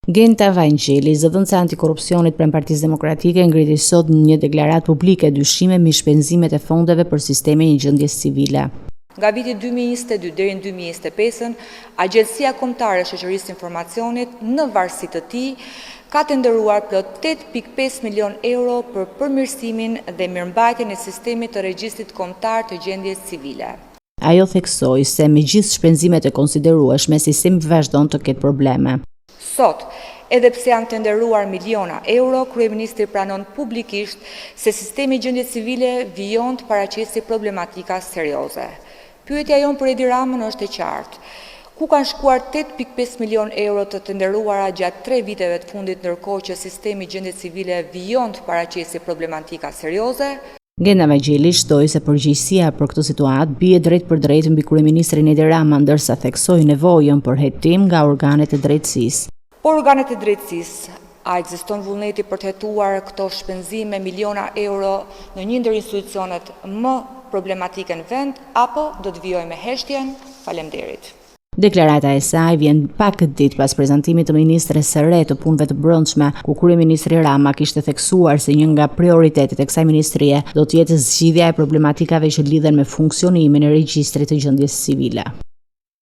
Genta Vajngjeli, zëdhënëse antikorrupsionit pranë Partisë Demokratike, ngriti sot në një deklaratë publike dyshime mbi shpenzimet e fondeve për sistemin e gjendjes civile. Nga viti 2022 deri në 2025, Agjencia Kombëtare e Shoqërisë së Informacionit në varësi të tij ka tenderuar plot 8.5 milion euro për përmirësimin dhe mirëmbajtjen e sistemit të regjistrit kombëtar të gjendjes civile. Ajo theksoi se me gjithë shpenzimet e konsiderueshme, sistemi vazhdon të ketë probleme. Sot, edhe pse janë tenderuar miliona euro, kryeministri pranon publikisht se sistemi i gjendjes civile vijon të paraqesë problematika serioze. Pyetja jonë për Edi Ramën është e qartë. Ku kanë shkuar 8.5 milion euro të tenderuara gjatë 3 viteve të fundit, ndërkohë që sistemi i gjendjes civile vijon të paraqesë problematika serioze? Genta Vajngjeli shtoi se përgjegjësia për këtë situatë bie drejt për drejt mbi kryeministrin Edi Rama, ndërsa theksoi nevojën për hetim nga organet e drejtësisë. Por organet e drejtësisë, a ekziston vullneti për të hetuar këto shpenzime miliona euro në një ndër institucionet më problematike në vend, apo do të vijojë me heshtjen? Faleminderit. Deklarata e saj vjen pak ditë pas prezantimit të ministres së re të punëve të brendshme, ku kryeministri Rama kishte theksuar se një nga prioritetet e kësaj ministrie do të jetë zgjidhja e problematikave që lidhen me funksionimin e regjistrit të gjendjes civile.